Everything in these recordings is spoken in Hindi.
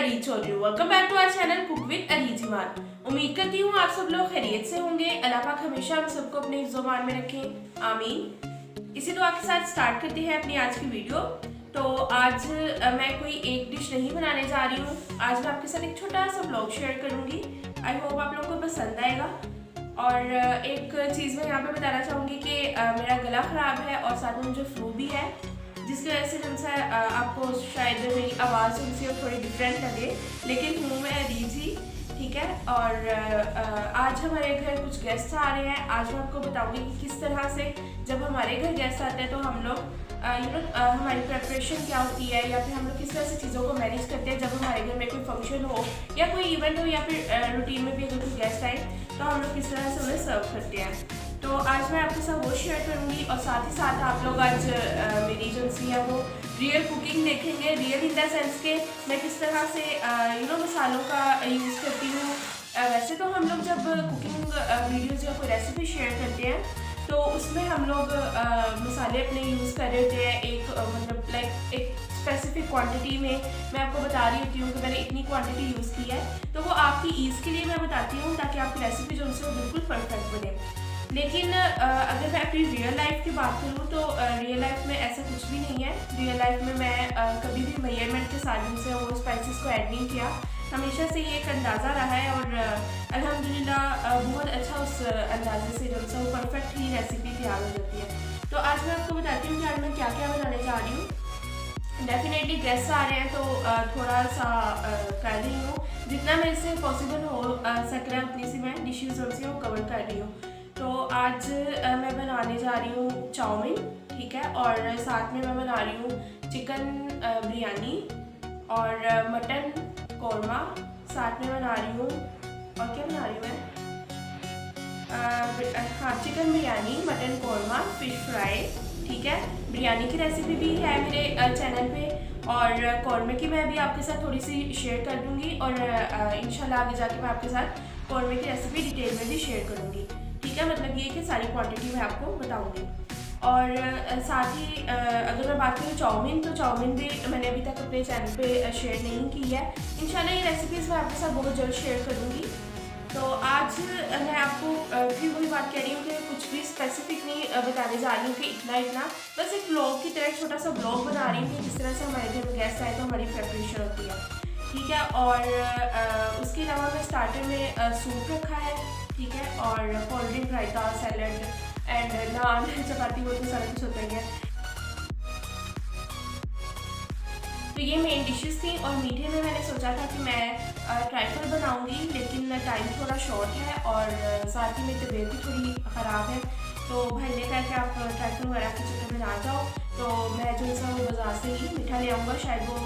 Areej Chaudhary. Welcome back to our channel cook with Areej Iman. उम्मीद करती हूँ आप सब लोग खैरियत से होंगे। अल्लाह पाक हमेशा हम सबको अपने ज़ुबान में रखें, आमीन। इसी दुआ के साथ स्टार्ट करते हैं अपनी आज की वीडियो। तो आज मैं कोई एक डिश नहीं बनाने जा रही हूँ। आज मैं आपके साथ एक छोटा सा व्लॉग शेयर करूँगी। आई होप आप लोगों को पसंद आएगा। और एक चीज़ मैं यहाँ पे बताना चाहूँगी कि मेरा गला ख़राब है और साथ में मुझे फ्लू भी है, जिसकी वजह से जिनसे आपको शायद मेरी आवाज़ सुनसी और थोड़ी डिफरेंट लगे, लेकिन हूँ मैं अरीज ही, ठीक है। और आज हमारे घर कुछ गेस्ट आ रहे हैं। आज मैं आपको बताऊँगी कि किस तरह से जब हमारे घर गेस्ट आते हैं तो हम लोग हमारी प्रेपरेशन क्या होती है, या फिर हम लोग किस तरह से चीज़ों को मैनेज करते हैं जब हमारे घर में कोई फंक्शन हो या कोई इवेंट हो, या फिर रूटीन में भी अगर कोई गेस्ट आए तो हम लोग किस तरह से उन्हें सर्व करते हैं। तो आज मैं आपके साथ वो शेयर करूँगी और साथ ही साथ आप लोग आज मेरी जो सी है वो रियल कुकिंग देखेंगे। रियल इन द सेंस के मैं किस तरह से मसालों का यूज़ करती हूँ। वैसे तो हम लोग जब कुकिंग वीडियोज़ या कोई रेसिपी शेयर करते हैं तो उसमें हम लोग मसाले अपने यूज़ कर रहे होते हैं, एक एक स्पेसिफिक क्वांटिटी में मैं आपको बता रही होती हूँ कि मैंने इतनी क्वांटिटी यूज़ की है। तो वो आपकी ईज़ के लिए मैं बताती हूँ ताकि आपकी रेसिपी जो उनसे बिल्कुल परफेक्ट बने। लेकिन अगर मैं अपनी रियल लाइफ की बात करूँ तो रियल लाइफ में ऐसा कुछ भी नहीं है। रियल लाइफ में मैं कभी भी मेजरमेंट के साथ से वो स्पाइसेस को ऐड नहीं किया। हमेशा से ये एक अंदाज़ा रहा है और अल्हम्दुलिल्लाह बहुत अच्छा उस अंदाजे से जो वो परफेक्ट ही रेसिपी तैयार हो जाती है। तो आज मैं आपको बताती हूँ कि आज मैं क्या क्या बनाने जा रही हूँ। डेफिनेटली गेस्ट आ रहे हैं तो थोड़ा सा कर रही हूँ, जितना मेरे से पॉसिबल हो सक रहा है उतनी सी मैं डिशेज़ जो सी वो कवर कर रही हूँ। तो आज मैं बनाने जा रही हूँ चाउमीन, ठीक है, और साथ में मैं बना रही हूँ चिकन बिरयानी और मटन कौरमा। साथ में बना रही हूँ, और क्या बना रही हूँ मैं, हाँ, chicken biryani, mutton korma, fish fry, ठीक है। बिरयानी की रेसिपी भी है मेरे चैनल पे और कौरमे की मैं भी आपके साथ थोड़ी सी शेयर कर दूँगी और इंशाल्लाह आगे जाके मैं आपके साथ कौरमे की रेसिपी डिटेल में भी शेयर करूँगी, ठीक है। मतलब ये कि सारी क्वांटिटी मैं आपको बताऊँगी। और साथ ही अगर मैं बात करूँ चाउमीन, तो चाउमीन भी मैंने अभी तक अपने चैनल पे शेयर नहीं की है। इंशाल्लाह ये रेसिपीज़ मैं आपके साथ बहुत जल्द शेयर करूँगी। तो आज मैं आपको फिर वही बात कह रही हूँ कि कुछ भी स्पेसिफिक नहीं बताने जा रही हूँ कि इतना बस एक ब्लॉग की तरह छोटा सा ब्लॉग बना रही हूँ कि किस तरह से हमारे घर में गेस्ट आए तो हमारी प्रेपरेशन होती है, ठीक है। और उसके अलावा मैं स्टार्टर में सूप रखा है, ठीक है, और cold drink, raita, salad and naan, chapati, वो तो सारा कुछ होता ही है। तो ये मेन डिशेस थी। और मीठे में मैंने सोचा था कि मैं ट्राइफल बनाऊंगी, लेकिन टाइम थोड़ा शॉर्ट है और साथ ही मेरी तबीयत भी थोड़ी ख़राब है। तो भाई ने कहा कि आप ट्राइफल वगैरह के चक्कर में ना जाओ, तो मैं जो सा वो बाज़ार से ही मीठा ले आऊँगा। शायद वो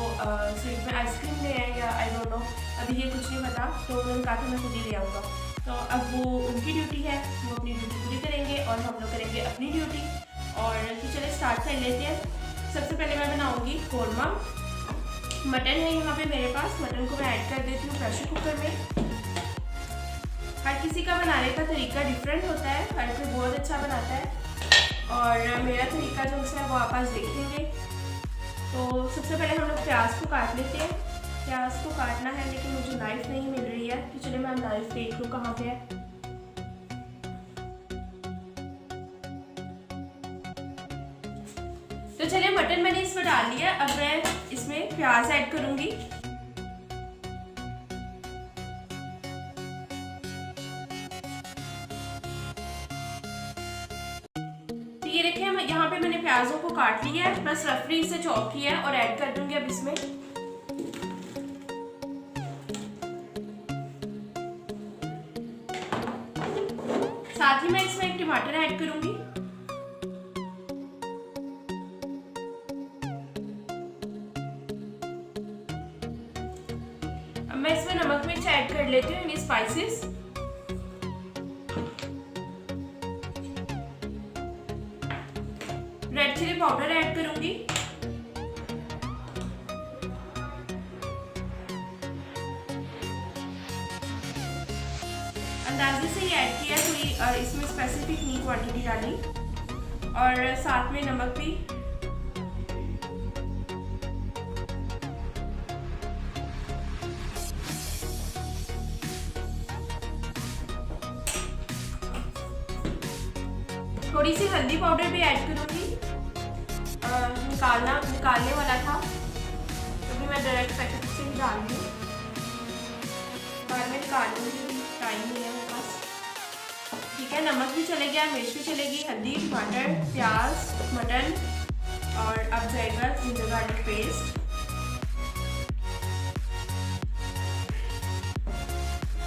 स्वीट में आइसक्रीम ले आए या आई डोंट नो, अभी ये कुछ नहीं पता। तो उन्होंने कहा था मैं खुद ही ले आऊँगा। तो अब वो उनकी ड्यूटी है, वो अपनी ड्यूटी पूरी करेंगे और हम लोग करेंगे अपनी ड्यूटी। और तो चलिए स्टार्ट कर लेते हैं। सबसे पहले मैं बनाऊँगी कौरमा। मटन है यहाँ पे मेरे पास, मटन को मैं ऐड कर देती हूँ प्रेशर कुकर में। हर किसी का बनाने का तरीका डिफरेंट होता है, हर कोई बहुत अच्छा बनाता है और मेरा तरीका जो है वो आप आज देखेंगे। तो सबसे पहले हम लोग प्याज को काट लेते हैं। प्याज को काटना है लेकिन मुझे नाइफ नहीं मिल रही है, तो चलिए मैं नाइफ देख लूँ कहाँ पे है। तो चलिए मटन मैंने इसमें डाल लिया। अब मैं इसमें प्याज ऐड करूंगी। तो ये देखिए यहाँ पे मैंने प्याजों को काट लिया है, बस रफली इसे चॉप किया है और ऐड कर दूंगी अब इसमें। साथ ही मैं इसमें एक टमाटर ऐड करूंगी। मैं इसमें नमक मिर्च ऐड कर लेती हूँ, spices. Red chilli powder add करूंगी। अंदाजे से ही ऐड किया, कोई इसमें स्पेसिफिक नहीं क्वांटिटी डाली। और साथ में नमक भी। थोड़ी सी हल्दी पाउडर भी ऐड करूँगी। निकालने वाला था क्योंकि मैं डायरेक्ट पैकेट से ही डाल दूँ, बाद में निकालूंगी, टाइम नहीं है मेरे पास। ठीक है, नमक भी चलेगा, मिर्च भी चलेगी, हल्दी, टमाटर, प्याज, मटन और अब जाएगा ginger garlic paste.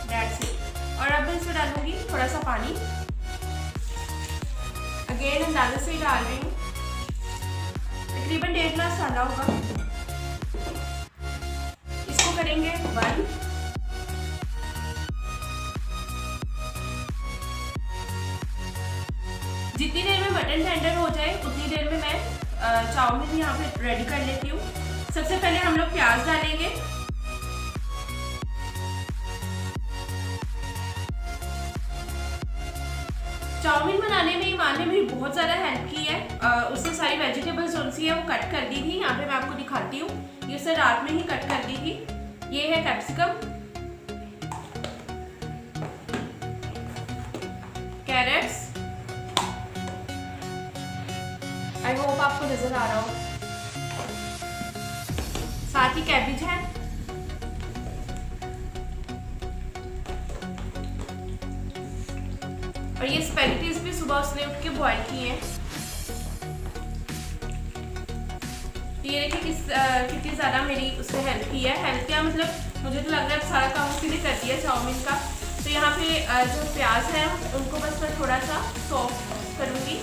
That's it. और अब मैं इसमें डालूंगी थोड़ा सा पानी, अगेन अंदाजे से ही डाल रही हूँ, तकरीबन 1.5 गिलास डाला होगा। इसको करेंगे बंद। जितनी देर में मटन टेंडर हो जाए उतनी देर में मैं चाउमीन यहाँ पे रेडी कर लेती हूँ। सबसे पहले हम लोग प्याज डालेंगे, चाउमीन बनाने में ईमान ने मेरी बहुत ज़्यादा हेल्प की है। उसने सारी वेजिटेबल्स जो सी है वो कट कर दी थी। यहाँ पे मैं आपको दिखाती हूँ, ये उसने रात में ही कट कर दी थी। ये है कैप्सिकम, कैरेट्स, आई होप आपको नजर आ रहा हो, साथ ही कैबेज है, और ये स्पैगेटीज भी सुबह उसने उठ के बॉईल किए हैं। ये देखिए कितनी ज़्यादा मेरी उसने हेल्प की है। हेल्प किया मतलब मुझे तो लग रहा है सारा काम उसी ने कर दिया चाउमीन का। तो यहाँ पे जो प्याज है उनको बस मैं थोड़ा सा सॉफ्ट करूँगी।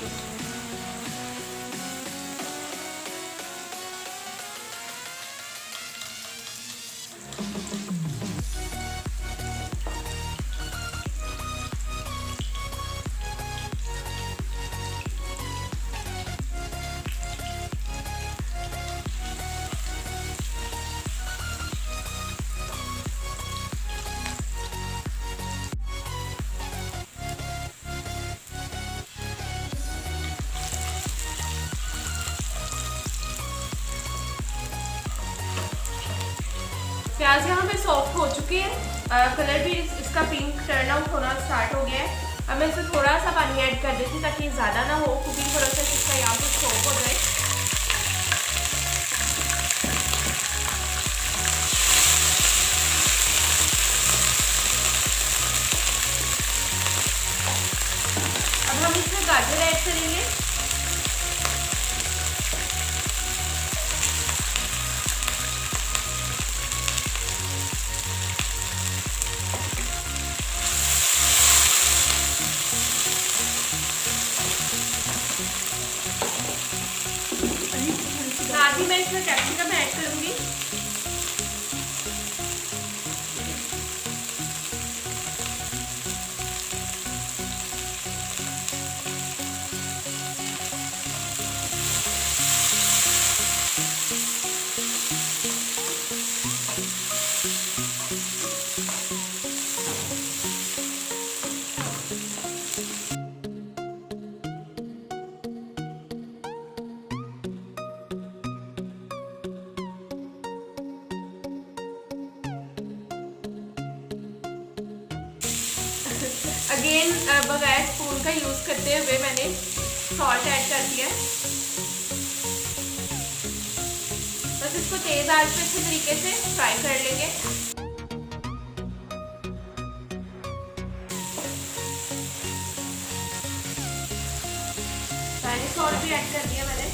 प्याज यहाँ पे सॉफ्ट हो चुके हैं, कलर भी इसका पिंक टर्न आउट होना स्टार्ट हो गया है। अब मैं इसमें थोड़ा सा पानी ऐड कर देती हूँ ताकि ज़्यादा ना हो, कुकिंग प्रोसेस इसका यहाँ पे सॉफ्ट हो जाए। अब हम इसमें गाजर ऐड करेंगे। साथ ही मैं इसमें कैप्सिकम ऐड करूंगी। अगेन बगैर स्पून का यूज़ करते हुए मैंने सॉल्ट ऐड कर दिया। बस इसको तेज आंच पे अच्छे तरीके से फ्राई कर लेंगे। सॉल्ट भी ऐड कर दिया मैंने।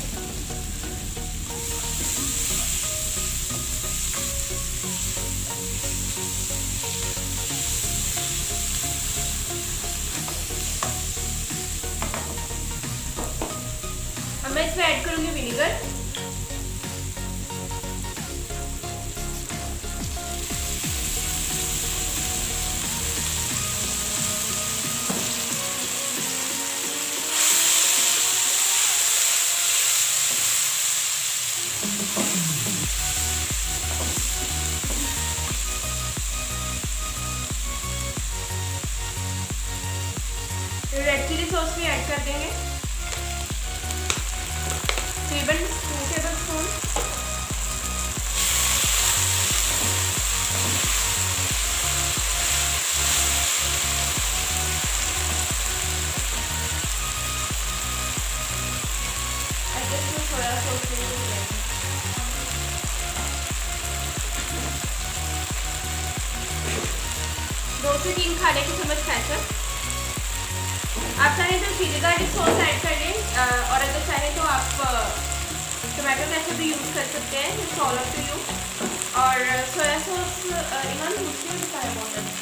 अब मैं इसमें ऐड करूंगी विनेगर। रेड चिली सॉस भी ऐड कर देंगे, टेबल स्पून। से 3 खाने की चम्मच केचप। आप चाहें तो चिली गार्लिक सॉस ऐड कर लें, और अगर चाहें तो आप टोमेटो केचप भी यूज़ कर सकते हैं, it's all up to you. और सोया सॉस इमान मुझे बताया बहुत अच्छा।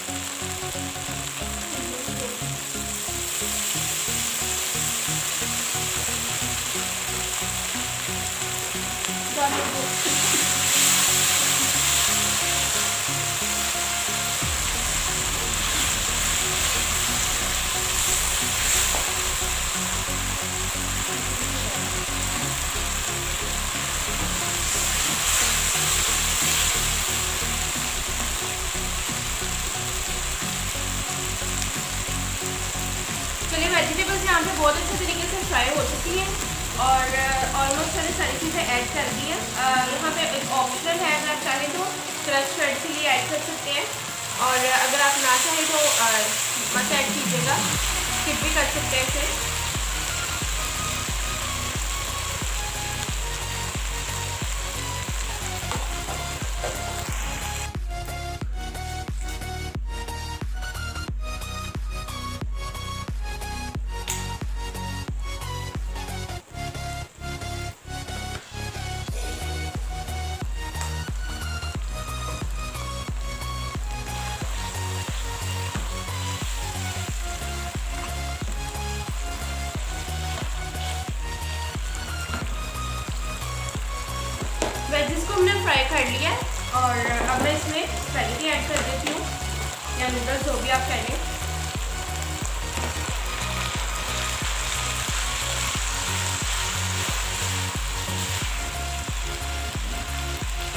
चलिए वेजिटेबल्स यहाँ पे बहुत अच्छे तरीके से फ्राई हो चुकी हैं और ऑलमोस्ट मैंने सारी चीज़ें ऐड कर दी हैं। यहाँ पे एक ऑप्शनल है, अगर आप चाहें तो क्रश रेड चिली ऐड कर सकते हैं, और अगर आप ना चाहें तो मत ऐड कीजिएगा, स्किप भी कर सकते हैं इसे। वेजिस को हमने फ्राई कर लिया है और अब मैं इसमें स्पैगेटी ऐड कर देती हूँ, या नूडल्स जो भी आप कह लें।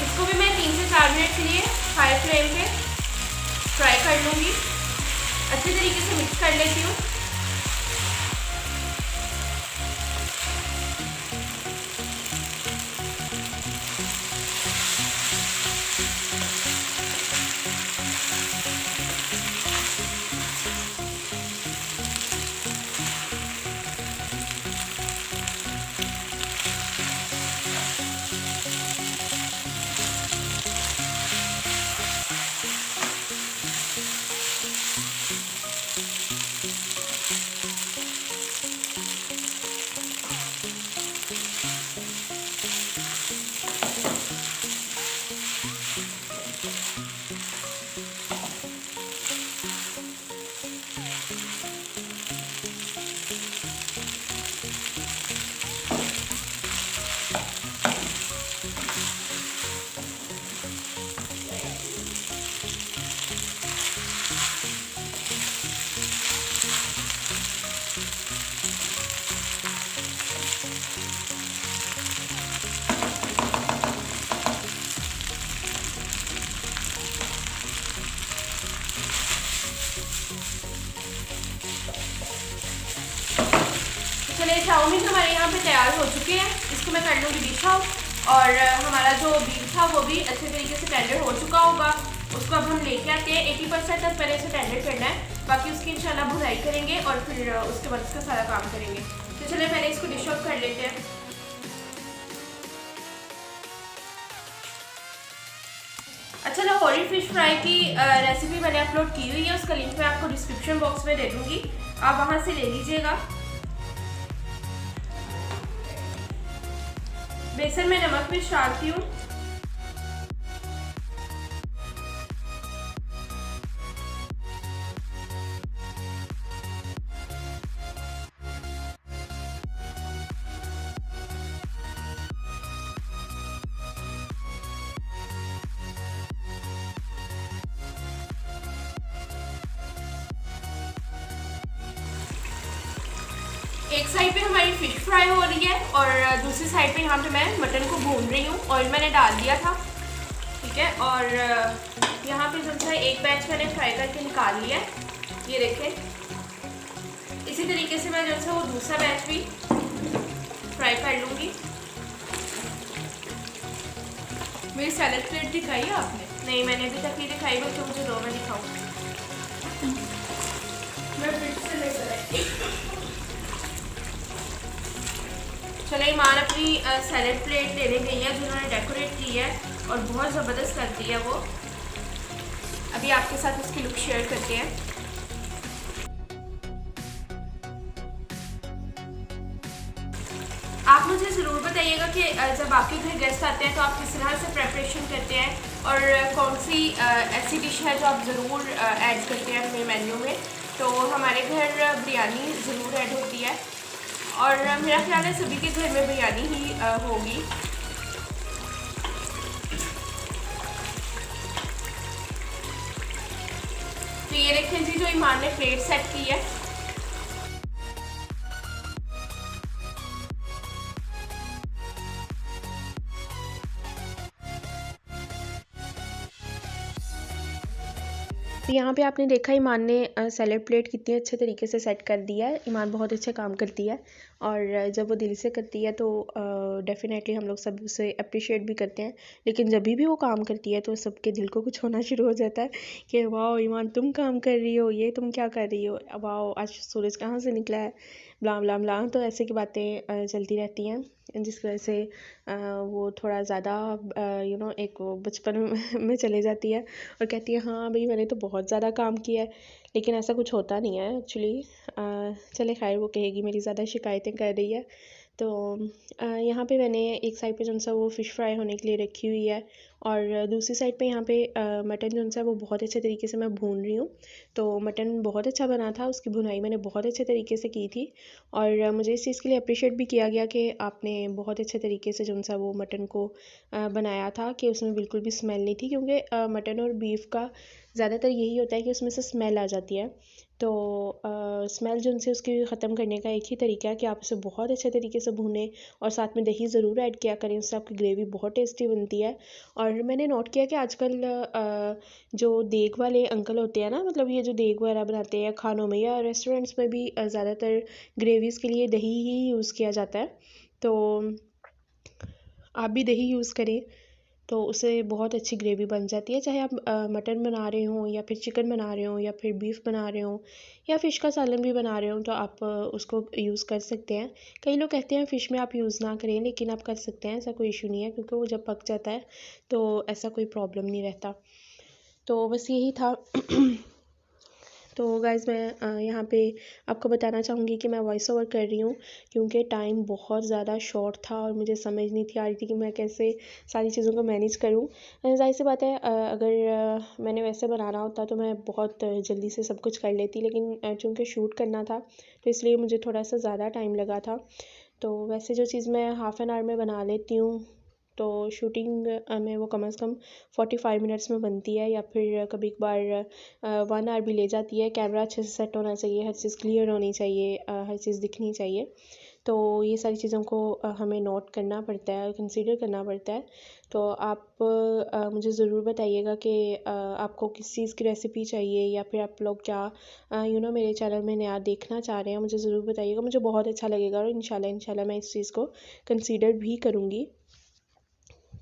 इसको भी मैं 3 से 4 मिनट के लिए हाई फ्लेम पे फ्राई कर लूँगी, अच्छे तरीके से मिक्स कर लेती हूँ। चलिए चाउमीन हमारे यहाँ पे तैयार हो चुके हैं, इसको मैं कर लूँगी डिश आउट, और हमारा जो बीफ था वो भी अच्छे तरीके से टेंडर हो चुका होगा। उसको अब हम लेके आते हैं, 80% तक पहले इसे टेंडर करना है, बाकी उसकी इंशाल्लाह भुनाई करेंगे और फिर उसके बाद इसका सारा काम करेंगे। तो चलिए पहले इसको डिश आउट कर लेते हैं। अच्छा, लाहौरी फ़िश फ्राई की रेसिपी मैंने अपलोड की हुई है, उसका लिंक मैं आपको डिस्क्रिप्शन बॉक्स में दे दूँगी, आप वहाँ से ले लीजिएगा। बेसन में नमक भी डालती हूँ। एक साइड पे हमारी फिश फ्राई हो रही है और दूसरी साइड पे यहाँ पे मैं मटन को भून रही हूँ। ऑयल मैंने डाल दिया था, ठीक है। और यहाँ पे जो है एक बैच मैंने फ्राई करके निकाल लिया है, ये देखें। इसी तरीके से मैं जो है वो दूसरा बैच भी फ्राई कर लूँगी। मेरी सैलेड प्लेट दिखाई है आपने? नहीं, मैंने अभी तक नहीं दिखाई, वो तो मुझे रो में दिखाऊँ। मैं फिर से लेकर आई। चलो ईमान अपनी सैलेड प्लेट लेने गई है, जिन्होंने डेकोरेट की है और बहुत ज़बरदस्त करती है वो। अभी आपके साथ इसकी लुक शेयर करते हैं। आप मुझे ज़रूर बताइएगा कि जब आपके घर गेस्ट आते हैं तो आप किस तरह से प्रेपरेशन करते हैं और कौन सी ऐसी डिश है जो आप ज़रूर ऐड करते हैं अपने मेन्यू में। तो हमारे घर बिरयानी ज़रूर ऐड होती है और मेरा ख्याल है सभी के घर में बिरयानी ही होगी। तो ये देखें जी, जो ईमान ने प्लेट सेट की है। तो यहाँ पे आपने देखा ईमान ने सैलेड प्लेट कितनी अच्छे तरीके से सेट कर दिया है। ईमान बहुत अच्छा काम करती है और जब वो दिल से करती है तो डेफिनेटली हम लोग सब उसे अप्रिशिएट भी करते हैं। लेकिन जब भी वो काम करती है तो सबके दिल को कुछ होना शुरू हो जाता है कि वाह ईमान तुम काम कर रही हो, ये तुम क्या कर रही हो, वाह आज सूरज कहाँ से निकला है, ब्ला ब्ला ब्ला। तो ऐसे की बातें चलती रहती हैं जिस वजह से वो थोड़ा ज़्यादा एक वो बचपन में चले जाती है और कहती है हाँ भाई मैंने तो बहुत ज़्यादा काम किया है। लेकिन ऐसा कुछ होता नहीं है एक्चुअली। चले खैर, वो कहेगी मेरी ज़्यादा शिकायतें कर रही है। तो यहाँ पे मैंने एक साइड पे जो सा वो फ़िश फ्राई होने के लिए रखी हुई है और दूसरी साइड पे यहाँ पे मटन जो सा वो बहुत अच्छे तरीके से मैं भून रही हूँ। तो मटन बहुत अच्छा बना था, उसकी भुनाई मैंने बहुत अच्छे तरीके से की थी और मुझे इस चीज़ के लिए अप्रिशिएट भी किया गया कि आपने बहुत अच्छे तरीके से जो सा वो मटन को बनाया था कि उसमें बिल्कुल भी स्मेल नहीं थी। क्योंकि मटन और बीफ का ज़्यादातर यही होता है कि उसमें से स्मेल आ जाती है। तो स्मेल जो उनसे उसकी ख़त्म करने का एक ही तरीका है कि आप उसे बहुत अच्छे तरीके से भूनें और साथ में दही ज़रूर ऐड किया करें, उससे आपकी ग्रेवी बहुत टेस्टी बनती है। और मैंने नोट किया कि आजकल जो देग वाले अंकल होते हैं ना, मतलब ये जो देग वगैरह बनाते हैं खानों में या रेस्टोरेंट्स में भी ज़्यादातर ग्रेवीज़ के लिए दही ही यूज़ किया जाता है। तो आप भी दही यूज़ करें तो उससे बहुत अच्छी ग्रेवी बन जाती है। चाहे आप मटन बना रहे हों या फिर चिकन बना रहे हों या फिर बीफ बना रहे हों या फ़िश का सालन भी बना रहे हों तो आप उसको यूज़ कर सकते हैं। कई लोग कहते हैं फ़िश में आप यूज़ ना करें, लेकिन आप कर सकते हैं, ऐसा कोई इशू नहीं है क्योंकि वो जब पक जाता है तो ऐसा कोई प्रॉब्लम नहीं रहता। तो बस यही था। तो गाइज़ मैं यहाँ पे आपको बताना चाहूँगी कि मैं वॉइस ओवर कर रही हूँ क्योंकि टाइम बहुत ज़्यादा शॉर्ट था और मुझे समझ नहीं थी आ रही थी कि मैं कैसे सारी चीज़ों को मैनेज करूँ। ज़ाहिर सी बात है अगर मैंने वैसे बनाना होता तो मैं बहुत जल्दी से सब कुछ कर लेती, लेकिन चूँकि शूट करना था तो इसलिए मुझे थोड़ा सा ज़्यादा टाइम लगा था। तो वैसे जो चीज़ मैं हाफ़ एन आवर में बना लेती हूँ तो शूटिंग में वो कम से कम 45 मिनट्स में बनती है या फिर कभी कभार 1 आवर भी ले जाती है। कैमरा अच्छे से सेट होना चाहिए, हर चीज़ क्लियर होनी चाहिए, हर चीज़ दिखनी चाहिए। तो ये सारी चीज़ों को हमें नोट करना पड़ता है, कंसीडर करना पड़ता है। तो आप मुझे ज़रूर बताइएगा कि आपको किस चीज़ की रेसिपी चाहिए या फिर आप लोग क्या मेरे चैनल में नया देखना चाह रहे हैं, मुझे ज़रूर बताइएगा। मुझे बहुत अच्छा लगेगा और इंशाल्लाह मैं इस चीज़ को कंसीडर भी करूँगी।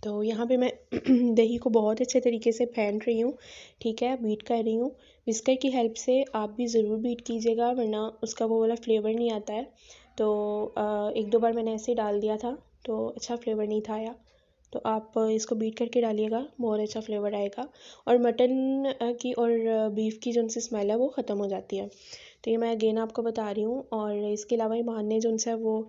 तो यहाँ पे मैं दही को बहुत अच्छे तरीके से फेंट रही हूँ, ठीक है, बीट कर रही हूँ। विस्कर की हेल्प से आप भी ज़रूर बीट कीजिएगा वरना उसका वो वाला फ्लेवर नहीं आता है। तो 1-2 बार मैंने ऐसे ही डाल दिया था तो अच्छा फ्लेवर नहीं था आया। तो आप इसको बीट करके डालिएगा, बहुत अच्छा फ्लेवर आएगा और मटन की और बीफ की जो उनसे स्मेल है वो ख़त्म हो जाती है। तो ये मैं अगेन आपको बता रही हूँ। और इसके अलावा ईमान ने जो उनसे वो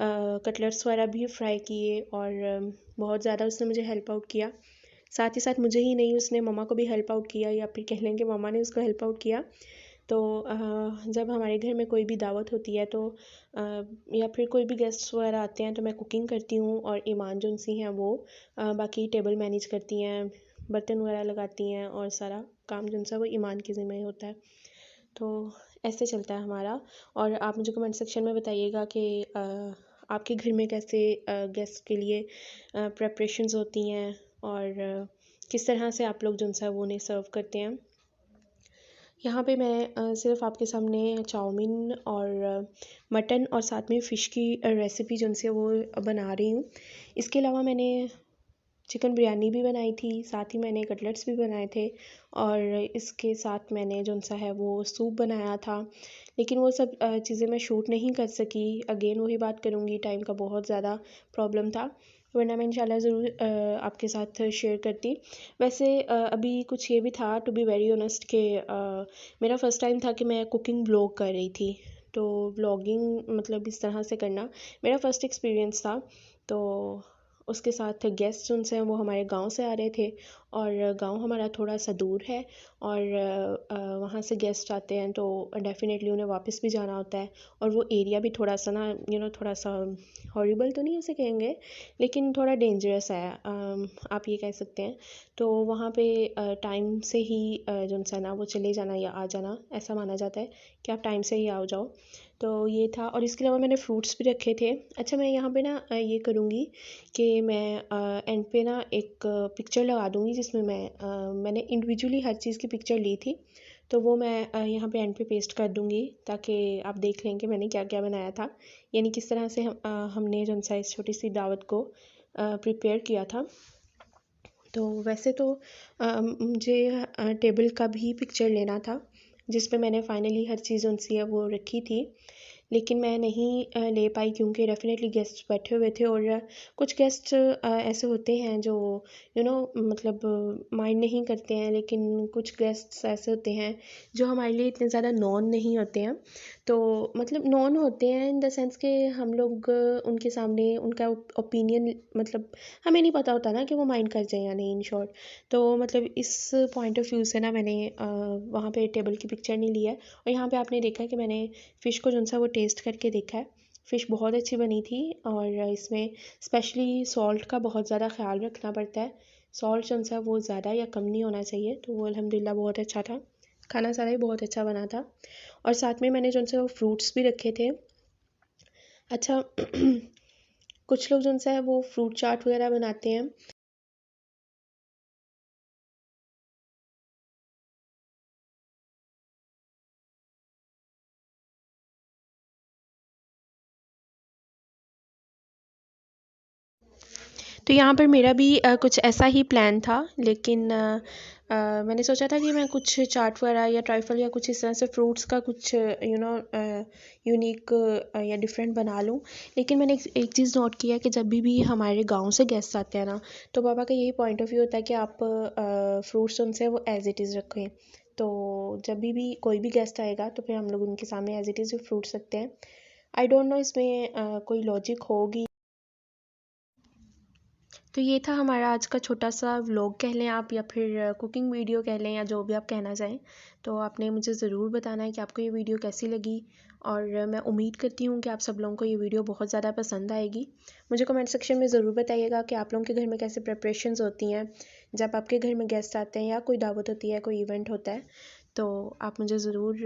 कटलेट्स वगैरह भी फ्राई किए और बहुत ज़्यादा उसने मुझे हेल्प आउट किया। साथ ही साथ मुझे ही नहीं, उसने मम्मा को भी हेल्प आउट किया या फिर कह लें कि मम्मा ने उसको हेल्प आउट किया। तो जब हमारे घर में कोई भी दावत होती है तो या फिर कोई भी गेस्ट्स वगैरह आते हैं तो मैं कुकिंग करती हूँ और ईमान जो सी हैं वो बाकी टेबल मैनेज करती हैं, बर्तन वगैरह लगाती हैं और सारा काम जो सा वो ईमान के ज़िम्मे होता है। तो ऐसे चलता है हमारा। और आप मुझे कमेंट सेक्शन में बताइएगा कि आपके घर में कैसे गेस्ट के लिए प्रेपरेशंस होती हैं और किस तरह से आप लोग जो सा वो उन्हें सर्व करते हैं। यहाँ पे मैं सिर्फ आपके सामने चाउमीन और मटन और साथ में फ़िश की रेसिपी जो उनसे वो बना रही हूँ। इसके अलावा मैंने चिकन बिरयानी भी बनाई थी, साथ ही मैंने कटलेट्स भी बनाए थे और इसके साथ मैंने जो सा है वो सूप बनाया था। लेकिन वो सब चीज़ें मैं शूट नहीं कर सकी, अगेन वही बात करूँगी, टाइम का बहुत ज़्यादा प्रॉब्लम था। वरना मैं इंशाल्लाह ज़रूर आपके साथ शेयर करती। वैसे अभी कुछ ये भी था, टू बी वेरी ऑनेस्ट, कि मेरा फ़र्स्ट टाइम था कि मैं कुकिंग ब्लॉग कर रही थी। तो ब्लॉगिंग मतलब इस तरह से करना मेरा फ़र्स्ट एक्सपीरियंस था। तो उसके साथ गेस्ट उनसे वो हमारे गांव से आ रहे थे, और गांव हमारा थोड़ा सा दूर है, और वहाँ से गेस्ट आते हैं तो डेफ़िनेटली उन्हें वापस भी जाना होता है। और वो एरिया भी थोड़ा सा ना थोड़ा सा हॉरिबल तो नहीं उसे कहेंगे, लेकिन थोड़ा डेंजरस है, आप ये कह सकते हैं। तो वहाँ पे टाइम से ही जो सा ना वो चले जाना या आ जाना, ऐसा माना जाता है कि आप टाइम से ही आओ जाओ। तो ये था, और इसके अलावा मैंने फ्रूट्स भी रखे थे। अच्छा, मैं यहाँ पे ना ये करूँगी कि मैं एंड पे ना एक पिक्चर लगा दूँगी जिसमें मैंने इंडिविजुअली हर चीज़ की पिक्चर ली थी, तो वो मैं यहाँ पे एंड पे पेस्ट कर दूँगी, ताकि आप देख लें कि मैंने क्या क्या बनाया था, यानी किस तरह से हमने जो सा इस छोटी सी दावत को प्रिपेयर किया था। तो वैसे तो मुझे टेबल का भी पिक्चर लेना था, जिस पे मैंने फाइनली हर चीज़ उनसी है वो रखी थी, लेकिन मैं नहीं ले पाई क्योंकि डेफ़िनेटली गेस्ट बैठे हुए थे। और कुछ गेस्ट ऐसे होते हैं जो मतलब माइंड नहीं करते हैं, लेकिन कुछ गेस्ट्स ऐसे होते हैं जो हमारे लिए इतने ज़्यादा नॉन नहीं होते हैं। तो मतलब नॉन होते हैं इन द सेंस कि हम लोग उनके सामने उनका ओपिनियन, मतलब हमें नहीं पता होता ना कि वो माइंड कर जाए या नहीं, इन शॉर्ट। तो मतलब इस पॉइंट ऑफ व्यू से ना मैंने वहाँ पे टेबल की पिक्चर नहीं ली है। और यहाँ पे आपने देखा है कि मैंने फ़िश को जो सा वो टेस्ट करके देखा है। फ़िश बहुत अच्छी बनी थी, और इसमें स्पेशली सॉल्ट का बहुत ज़्यादा ख्याल रखना पड़ता है। सॉल्ट जो सा वो ज़्यादा या कम नहीं होना चाहिए। तो वो अल्हम्दुलिल्लाह बहुत अच्छा था, खाना सारा ही बहुत अच्छा बना था। और साथ में मैंने जो वो फ्रूट्स भी रखे थे। अच्छा कुछ लोग जो है वो फ्रूट चाट वगैरह बनाते हैं। तो यहाँ पर मेरा भी कुछ ऐसा ही प्लान था, लेकिन मैंने सोचा था कि मैं कुछ चाट वगैरह या ट्राइफल या कुछ इस तरह से फ्रूट्स का कुछ यूनिक या डिफरेंट बना लूँ। लेकिन मैंने एक चीज़ नोट किया है कि जब भी हमारे गांव से गेस्ट आते हैं ना, तो पापा का यही पॉइंट ऑफ व्यू होता है कि आप फ्रूट्स उनसे वो एज़ इट इज़ रखें। तो जब भी कोई भी गेस्ट आएगा तो फिर हम लोग उनके सामने एज़ इट इज़ फ्रूट्स रखते हैं। आई डोंट नो इसमें कोई लॉजिक होगी। तो ये था हमारा आज का छोटा सा व्लॉग कह लें आप, या फिर कुकिंग वीडियो कह लें, या जो भी आप कहना चाहें। तो आपने मुझे ज़रूर बताना है कि आपको ये वीडियो कैसी लगी, और मैं उम्मीद करती हूँ कि आप सब लोगों को ये वीडियो बहुत ज़्यादा पसंद आएगी। मुझे कमेंट सेक्शन में ज़रूर बताइएगा कि आप लोगों के घर में कैसे प्रिपरेशंस होती हैं जब आपके घर में गेस्ट आते हैं या कोई दावत होती है, कोई इवेंट होता है। तो आप मुझे ज़रूर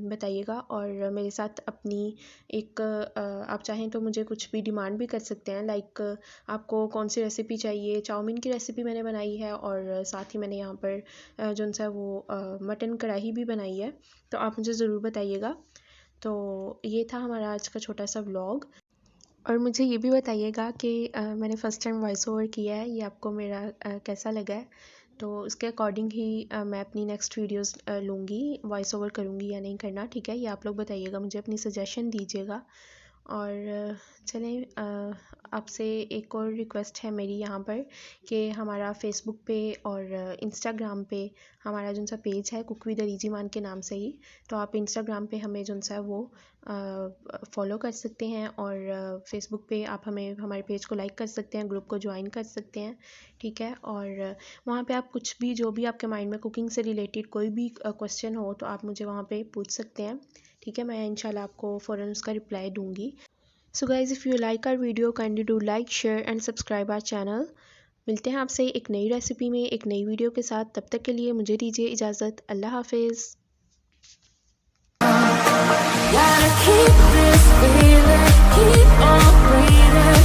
बताइएगा, और मेरे साथ अपनी एक आप चाहें तो मुझे कुछ भी डिमांड भी कर सकते हैं, लाइक आपको कौन सी रेसिपी चाहिए। चाउमीन की रेसिपी मैंने बनाई है, और साथ ही मैंने यहाँ पर जो सा वो मटन कढ़ाई भी बनाई है। तो आप मुझे ज़रूर बताइएगा। तो ये था हमारा आज का छोटा सा व्लॉग। और मुझे ये भी बताइएगा कि मैंने फ़र्स्ट टाइम वॉइस ओवर किया है, ये आपको मेरा कैसा लगा है। तो उसके अकॉर्डिंग ही मैं अपनी नेक्स्ट वीडियोस लूँगी, वॉइस ओवर करूँगी या नहीं करना, ठीक है। ये आप लोग बताइएगा, मुझे अपनी सजेशन दीजिएगा। और चलें, आपसे एक और रिक्वेस्ट है मेरी यहाँ पर कि हमारा फ़ेसबुक पे और इंस्टाग्राम पे हमारा जो सा पेज है कुक विद अरीजी मान के नाम से ही, तो आप इंस्टाग्राम पे हमें जो सा वो फॉलो कर सकते हैं, और फ़ेसबुक पे आप हमें हमारे पेज को लाइक कर सकते हैं, ग्रुप को ज्वाइन कर सकते हैं, ठीक है। और वहाँ पे आप कुछ भी, जो भी आपके माइंड में कुकिंग से रिलेटेड कोई भी क्वेश्चन हो, तो आप मुझे वहाँ पे पूछ सकते हैं, ठीक है। मैं इंशाल्लाह आपको फ़ौरन उसका रिप्लाई दूँगी। So guys, if you like our video kindly do like, share and subscribe our channel. मिलते हैं आपसे एक नई रेसिपी में, एक नई वीडियो के साथ। तब तक के लिए मुझे दीजिए इजाज़त। अल्लाह हाफिज़। Gotta keep this feeling, keep on breathing.